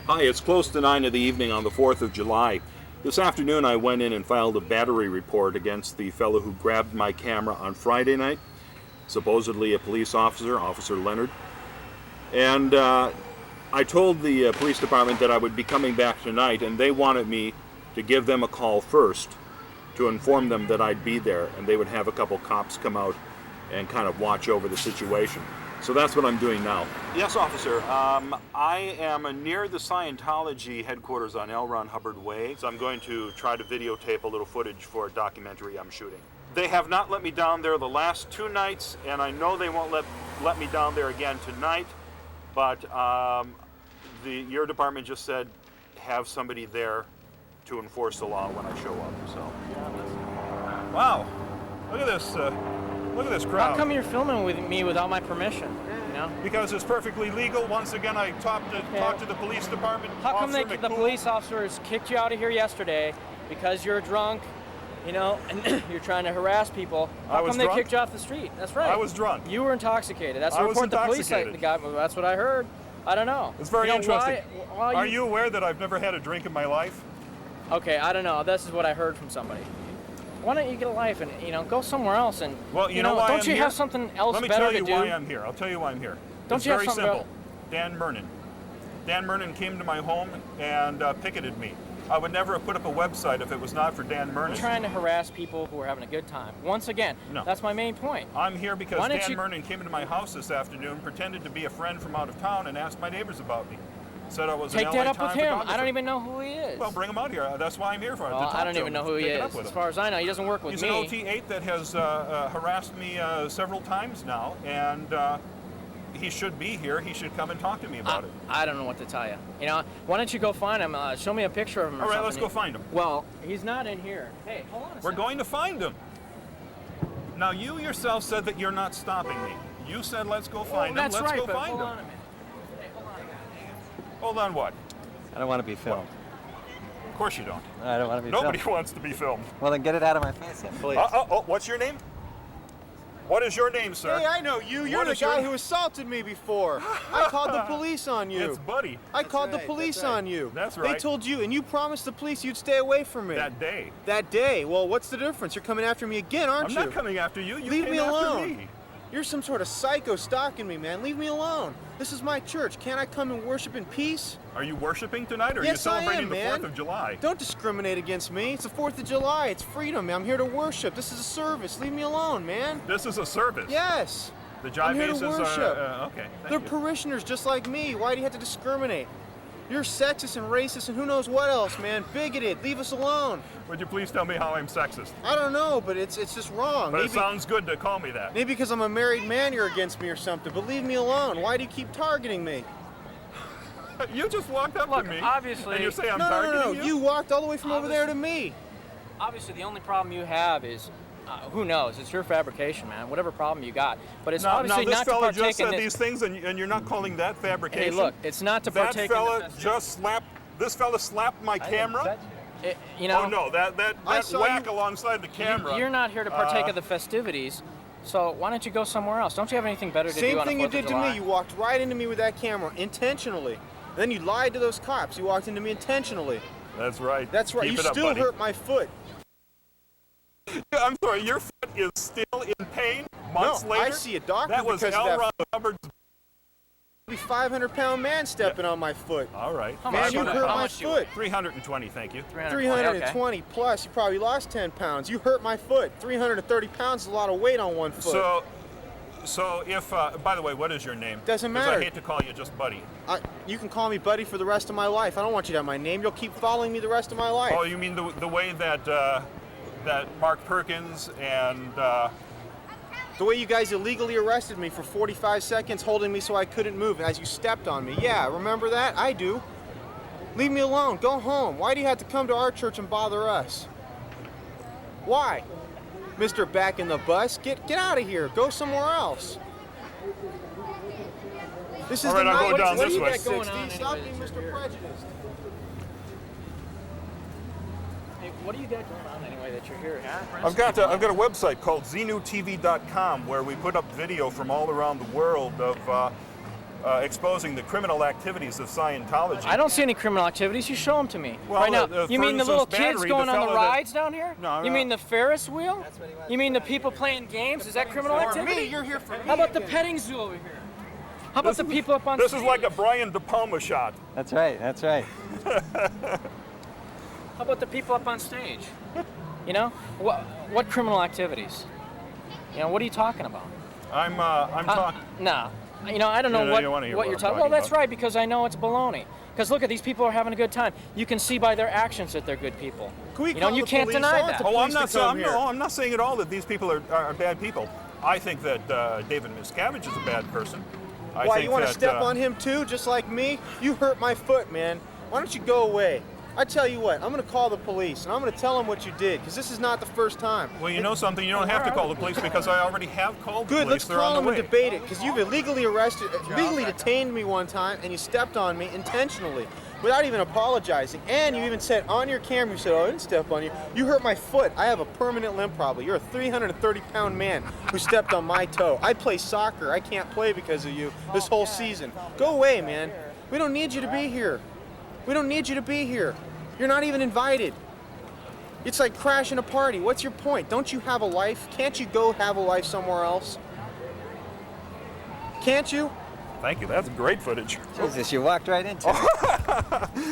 Hi, it's close to 9 in the evening on the 4th of July. This afternoon I went in and filed a battery report against the fellow who grabbed my camera on Friday night, supposedly a police officer, Officer Leonard. And I told the police department that I would be coming back tonight, and they wanted me to give them a call first to inform them that I'd be there, and they would have a couple cops come out and kind of watch over the situation. So that's what I'm doing now. Yes, officer. I am near the Scientology headquarters on lL.Ron Hubbard Way, so I'm going to try to videotape a little footage for a documentary I'm shooting. They have not let me down there the last 2 nights, and I know they won't let me down there again tonight, but your department just said have somebody there to enforce the law when I show up, so. Wow, look at this. Look at this crowd. How come you're filming with me without my permission? You know? Because it's perfectly legal. Once again, I talked to the police department. How come the police officers kicked you out of here yesterday because you're drunk, you know, and you're trying to harass people? How come they kicked you off the street? That's right. I was drunk. You were intoxicated. That's the report the police got. That's what I heard. I don't know. It's very interesting. Are you aware that I've never had a drink in my life? Okay, I don't know. This is what I heard from somebody. Why don't you get a life and, you know, go somewhere else and, well, you know why don't I'm you here? Have something else better to do? Let me tell you why I'm here. I'll tell you why I'm here. Don't it's you have very something simple. Dan Murnan. Dan Murnan came to my home and picketed me. I would never have put up a website if it was not for Dan Murnan. I'm trying to harass people who are having a good time. Once again, no. That's my main point. I'm here because Dan Murnan came into my house this afternoon, pretended to be a friend from out of town, and asked my neighbors about me. Said I was an LA Take that up with him. photographer. I don't even know who he is. Well, bring him out here. That's why I'm here for. Well, I don't even know who he is. As far as I know, he doesn't work with me. me. He's an OT8 that has harassed me several times now, and he should be here. He should come and talk to me about it. I don't know what to tell you. You know, why don't you go find him? Show me a picture of him. All right, let's go find him. Well, he's not in here. Hey, hold on a second. We're going to find him. Now, you yourself said that you're not stopping me. You said let's go find him. That's let's right, go but find hold him. on a minute. Hey, hold on a minute. Hold on what? I don't want to be filmed. Of course you don't. I don't want to be filmed. Nobody wants to be filmed. Well, then get it out of my face, please. What's your name? What is your name, sir? Hey, I know you. You're the guy who assaulted me before. I called the police on you. It's Buddy. I called the police on you. That's right. They told you, and you promised the police you'd stay away from me. That day. That day. Well, what's the difference? You're coming after me again, aren't you? I'm not coming after you. You Leave came me alone. After me. You're some sort of psycho stalking me, man. Leave me alone. This is my church. Can't I come and worship in peace? Are you worshiping tonight, or are yes, you celebrating I am, the man. 4th of July? Don't discriminate against me. It's the 4th of July. It's freedom, man. I'm here to worship. This is a service. Leave me alone, man. This is a service? Yes. The I'm here to bases worship. Okay. They're parishioners just like me. Why do you have to discriminate? You're sexist and racist and who knows what else, man. Bigoted. Leave us alone. Would you please tell me how I'm sexist? I don't know, but it's just wrong. But it sounds good to call me that. Maybe because I'm a married man you're against me or something, but leave me alone. Why do you keep targeting me? You just walked up to me obviously, and you say I'm no, targeting you? You walked all the way from over there to me. Obviously, the only problem you have is, who knows? It's your fabrication, man. Whatever problem you got. But it's obviously not to partake in this. This fella just said these things and you're not calling that fabrication? Hey, look, it's not to partake in this fella slapped my camera? You know, oh no, that whack alongside the camera. You're not here to partake of the festivities, so why don't you go somewhere else? Don't you have anything better to do on the 4th of July? Same thing you did to me. You walked right into me with that camera, intentionally. Then you lied to those cops. You walked into me intentionally. That's right. That's right. Keep you it up, still buddy. hurt my foot. I'm sorry, your foot is still in pain months later? I see a doctor that was because of lL.Ron that. Hubbard's. Be 500-pound man stepping on my foot. All right. Man, you hurt my foot. 320, thank you. 320 plus. You probably lost 10 pounds. You hurt my foot. 330 pounds is a lot of weight on one foot. So if, by the way, what is your name? Doesn't matter. I hate to call you just Buddy. You can call me Buddy for the rest of my life. I don't want you to have my name. You'll keep following me the rest of my life. Oh, you mean the way that that Mark Perkins and the way you guys illegally arrested me for 45 seconds, holding me so I couldn't move as you stepped on me. Yeah, remember that? I do. Leave me alone. Go home. Why do you have to come to our church and bother us? Why? Mr. Back in the Bus, get out of here. Go somewhere else. This is all right, the I'll night. go down this way. What do you got going on? Stop being Mr. Prejudiced. Hey, what do you got going on anyway that you're here? I've got a website called xenutv.com where we put up video from all around the world of exposing the criminal activities of Scientology. I don't see any criminal activities. You show them to me Well, right now. for You mean the instance, little kids battery, going the on the fellow that- rides down here? No, You no. mean the Ferris wheel? You mean the people playing games? Is that criminal For activity? me, you're here for me. How about the petting zoo over here? How about the people up on This stage? is like a Brian De Palma shot. That's right. That's right. How about the people up on stage? You know, what criminal activities? You know, what are you talking about? I'm talking. Nah. You know, I don't know You don't wanna hear what what you're I'm talking. talking Well, that's about. right, because I know it's baloney. Because look at these people are having a good time. You can see by their actions that they're good people. Can we You know, call you the can't police? deny I want that. the Oh, I'm police to not. come here. I'm not saying at all that these people are bad people. I think that David Miscavige is a bad person. I Why, think you want to that, step on him too, just like me? You hurt my foot, man. Why don't you go away? I tell you what, I'm going to call the police, and I'm going to tell them what you did, because this is not the first time. Well, you know something. You don't have to call the police because I already have called the Good, police. let's They're call on them the and way. debate it, because you've illegally detained me one time, and you stepped on me intentionally, without even apologizing. And you even said on your camera, you said, oh, I didn't step on you. You hurt my foot. I have a permanent limp probably. You're a 330-pound man who stepped on my toe. I play soccer. I can't play because of you this whole season. Go away, man. We don't need you to be here. We don't need you to be here. You're not even invited. It's like crashing a party. What's your point? Don't you have a life? Can't you go have a life somewhere else? Can't you? Thank you. That's great footage. Jesus, you walked right into me.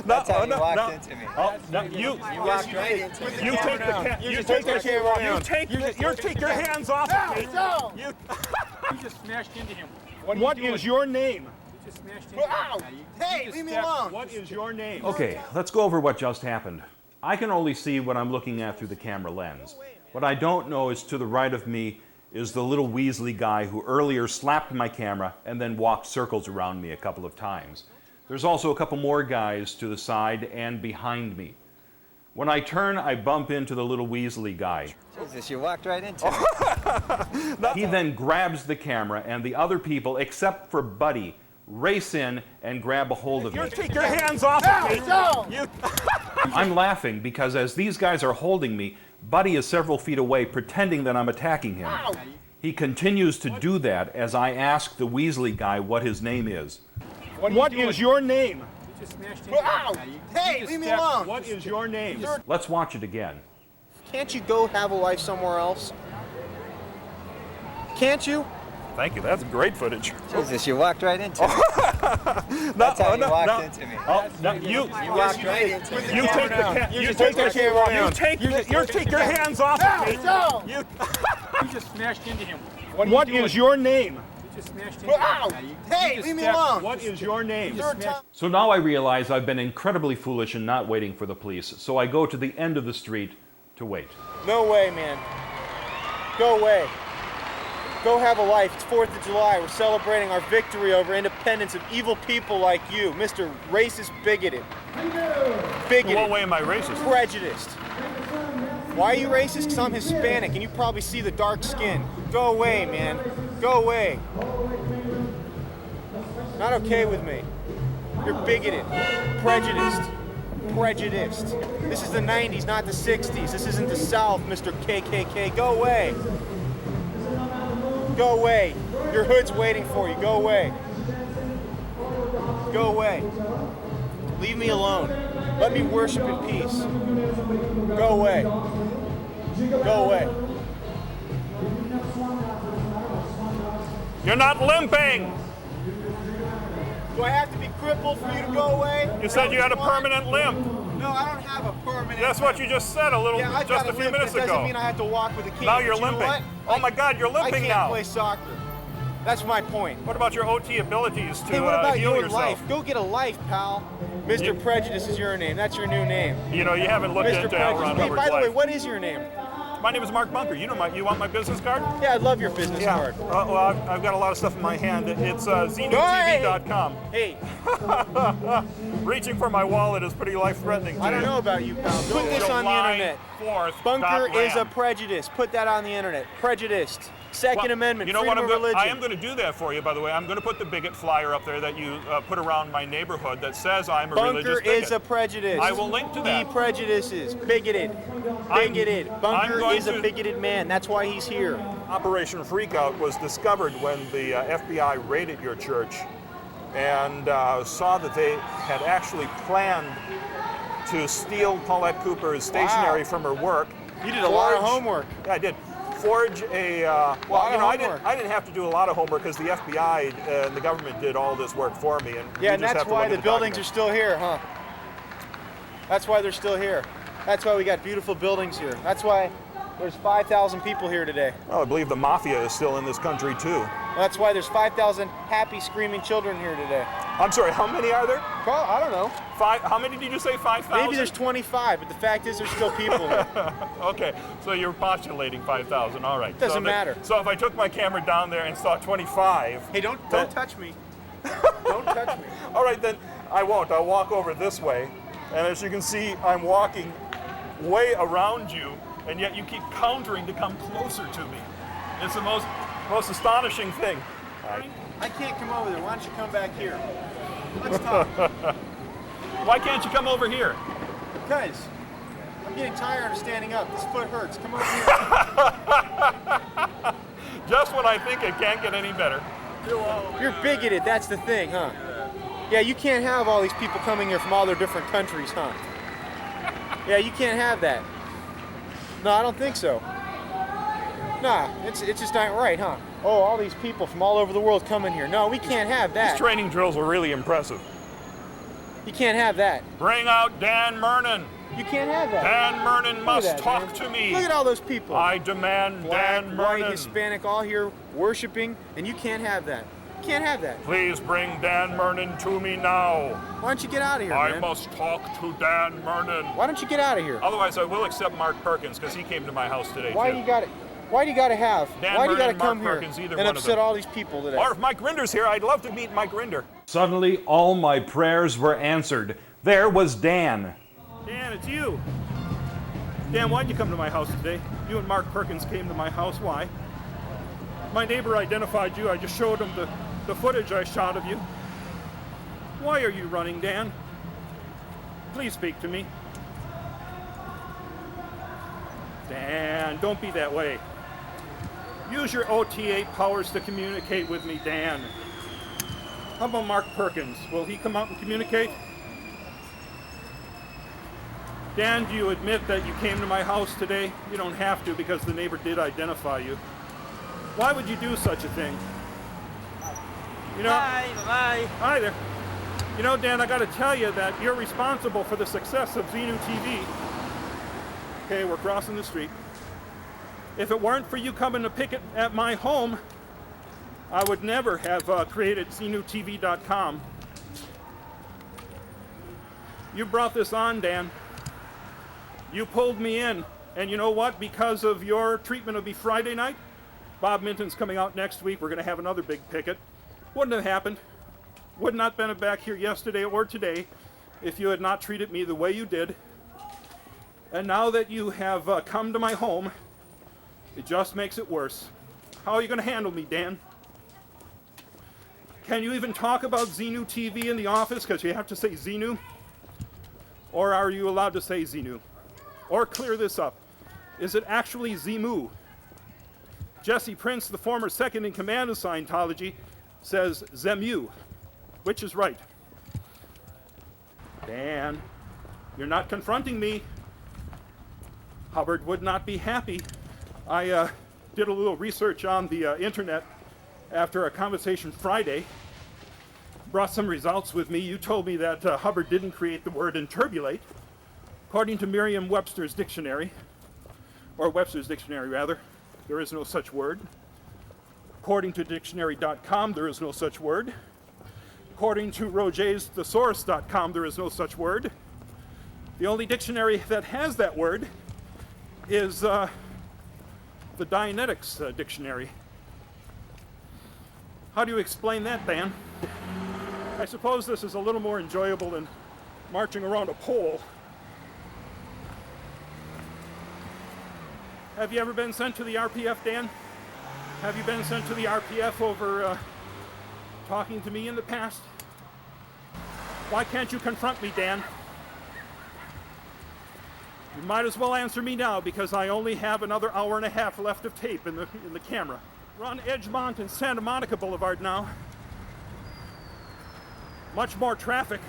That's how you walked into me. Oh, no, you walked right into me. You take the ca- You you just take take the the camera you down. take you take your hands off of me. You, You just smashed into him. what is your name? You just smashed into Ow! Hey, leave me alone. What is your name? Okay, let's go over what just happened. I can only see what I'm looking at through the camera lens. What I don't know is to the right of me is the little Weasley guy who earlier slapped my camera and then walked circles around me a couple of times. There's also a couple more guys to the side and behind me. When I turn, I bump into the little Weasley guy. Jesus, you walked right into me. He then grabs the camera and the other people, except for Buddy, race in and grab a hold of me. You take your hands off of me. You, I'm laughing because as these guys are holding me, Buddy is several feet away pretending that I'm attacking him. He continues to do that as I ask the Weasley guy what his name is. what is your name? You just smashed into Ow! Hey, leave me alone. What is your name? Let's watch it again. Can't you go have a life somewhere else? Can't you? Thank you. That's great footage. Jesus, you walked right into me. That's how you walked into me. Oh, no, you walked right into me. you take the ca- You you just take take the the camera you down. take you take your hands off of me. You, You just smashed into him. what is your name? You just smashed into Ow! Hey, leave me alone. What is your name? Third time. So now I realize I've been incredibly foolish in not waiting for the police, so I go to the end of the street to wait. No way, man. Go away. Go have a life. It's 4th of July. We're celebrating our victory over independence of evil people like you, Mr. Racist Bigoted. In what Bigoted. way am I racist? Prejudiced. Why are you racist? Because I'm Hispanic and you probably see the dark skin. Go away, man. Go away. Not okay with me. You're bigoted. Prejudiced. Prejudiced. This is the 90s, not the 60s. This isn't the South, Mr. KKK. Go away. Go away. Your hood's waiting for you. Go away. Go away. Leave me alone. Let me worship in peace. Go away. Go away. You're not limping. Do I have to be crippled for you to go away? You said you had a permanent limp. No, I don't have a permanent. That's what you just said Yeah, just a few minutes It doesn't ago. mean I have to walk with a cane. Now but you're you know limping. what? Oh my God, you're I limping can't now. play soccer. That's my point. What about your OT abilities to Hey, what about heal your yourself? life? Go get a life, pal. Mr. You- Prejudice is your name. That's your new name. You know, you haven't looked Mr. into L.Ron Prejudice. Hey, Hubbard's by the way, life. what is your name? My name is Mark Bunker. You want my business card? Yeah, I'd love your business card. Well, I've got a lot of stuff in my hand. It's zenotv.com. Hey, Reaching for my wallet is pretty life-threatening. I don't know about you, pal. Put this on the internet. Bunker is a prejudice. Put that on the internet. Prejudiced. Second Amendment. You know what? Freedom of religion. I am going to do that for you, by the way. I'm going to put the bigot flyer up there that you put around my neighborhood that says I'm a religious Bunker bigot. is a prejudice. I will link to that. He prejudices. Bigoted. Bigoted. Bunker going is a to- bigoted man. That's why he's here. Operation Freakout was discovered when the FBI raided your church and saw that they had actually planned to steal Paulette Cooper's stationery from her work. You did a lot of homework. Yeah, I did. Forge a, I didn't have to do a lot of homework because the FBI and the government did all this work for me. And yeah, and that's why the buildings are still here, huh? That's why they're still here. That's why we got beautiful buildings here. That's why there's 5,000 people here today. Well, I believe the mafia is still in this country too. That's why there's 5,000 happy, screaming children here today. I'm sorry, how many are there? Well, I don't know. How many did you say, 5,000? Maybe there's 25, but the fact is there's still people here. Okay, so you're postulating 5,000, all right. Doesn't matter. So if I took my camera down there and saw 25... Hey, don't touch me. Don't touch me. All right, then I won't. I'll walk over this way. And as you can see, I'm walking way around you, and yet you keep countering to come closer to me. It's the most astonishing thing. I can't come over there. Why don't you come back here? Let's talk. Why can't you come over here? Because I'm getting tired of standing up. This foot hurts. Come over here. Just when I think it can't get any better. You're bigoted. That's the thing, huh? Yeah, you can't have all these people coming here from all their different countries, huh? Yeah, you can't have that. No, I don't think so. Nah, it's just not right, huh? Oh, all these people from all over the world coming here. No, we can't have that. These training drills are really impressive. You can't have that. Bring out Dan Murnan. You can't have that. Dan Murnan must talk to me. Look at all those people. I demand Black, Dan Murnan. white, Hispanic, all here worshiping, and you can't have that. You can't have that. Please bring Dan Murnan to me now. Why don't you get out of here, I man? must talk to Dan Murnan. Why don't you get out of here? Otherwise, I will accept Mark Perkins because he came to my house today. Why too. do you got it? Why do you got to have? Dan Why do you got to Murnan, come Mark here Perkins, either and one of upset them. all these people today? Or if Mike Grinder's here, I'd love to meet Mike Grinder. Suddenly, all my prayers were answered. There was Dan. Dan, it's you. Dan, why'd you come to my house today? You and Mark Perkins came to my house. Why? My neighbor identified you. I just showed him the footage I shot of you. Why are you running, Dan? Please speak to me. Dan, don't be that way. Use your OTA powers to communicate with me, Dan. How about Mark Perkins? Will he come out and communicate? Dan, do you admit that you came to my house today? You don't have to because the neighbor did identify you. Why would you do such a thing? You know, Hi there. You know, Dan, I got to tell you that you're responsible for the success of Xenu TV. Okay, we're crossing the street. If it weren't for you coming to picket at my home, I would never have created XenuTV.com. You brought this on, Dan. You pulled me in, and you know what? Because of your treatment of me Friday night, Bob Minton's coming out next week. We're going to have another big picket. Wouldn't have happened. Would not been back here yesterday or today if you had not treated me the way you did. And now that you have come to my home, it just makes it worse. How are you going to handle me, Dan? Can you even talk about Xenu TV in the office because you have to say Xenu? Or are you allowed to say Xenu? Or clear this up. Is it actually Zemu? Jesse Prince, the former second in command of Scientology, says Zemu. Which is right? Dan, you're not confronting me. Hubbard would not be happy. I did a little research on the internet after a conversation Friday. Brought some results with me. You told me that Hubbard didn't create the word interbulate. According to Merriam-Webster's dictionary, or Webster's dictionary rather, there is no such word. According to dictionary.com, there is no such word. According to rogersthesaurus.com, there is no such word. The only dictionary that has that word is the Dianetics dictionary. How do you explain that, Dan? I suppose this is a little more enjoyable than marching around a pole. Have you ever been sent to the RPF, Dan? Have you been sent to the RPF over talking to me in the past? Why can't you confront me, Dan? You might as well answer me now because I only have another hour and a half left of tape in the camera. We're on Edgemont and Santa Monica Boulevard now. much more traffic,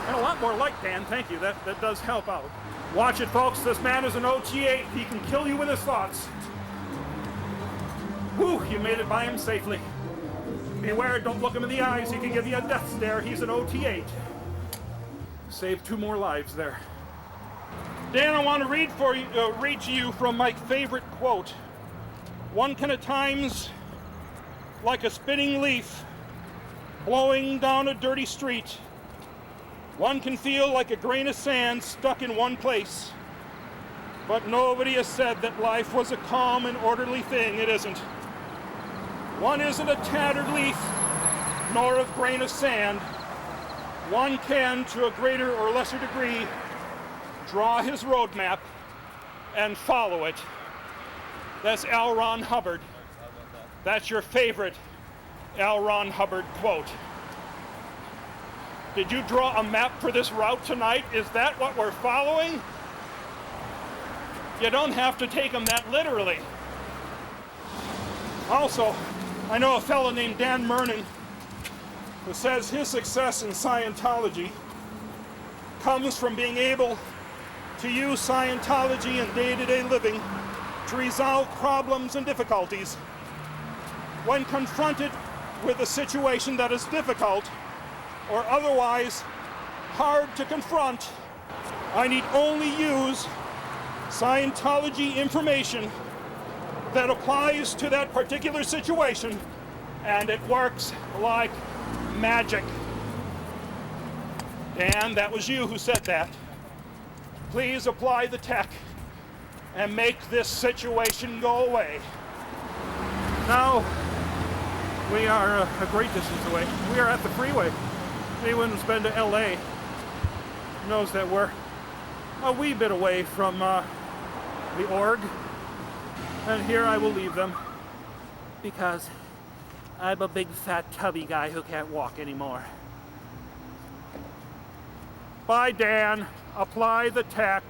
and a lot more light, Dan. Thank you. That does help out. Watch it, folks. This man is an OT8. He can kill you with his thoughts. Whew, you made it by him safely. Beware, don't look him in the eyes. He can give you a death stare. He's an OT8. Saved 2 more lives there. Dan, I want to read to you from my favorite quote. One can at times, like a spinning leaf, blowing down a dirty street. One can feel like a grain of sand stuck in one place. But nobody has said that life was a calm and orderly thing. It isn't. One isn't a tattered leaf, nor a grain of sand. One can, to a greater or lesser degree, draw his roadmap and follow it. That's L.Ron Hubbard. That's your favorite L.Ron Hubbard quote. Did you draw a map for this route tonight? Is that what we're following? You don't have to take them that literally. Also, I know a fellow named Dan Murnan who says his success in Scientology comes from being able to use Scientology in day-to-day living to resolve problems and difficulties. When confronted with a situation that is difficult or otherwise hard to confront, I need only use Scientology information that applies to that particular situation, and it works like magic. Dan, that was you who said that. Please apply the tech and make this situation go away. Now, we are a great distance away. We are at the freeway. Anyone who's been to LA knows that we're a wee bit away from the org. And here I will leave them because I'm a big fat tubby guy who can't walk anymore. Bye, Dan. Apply the tech.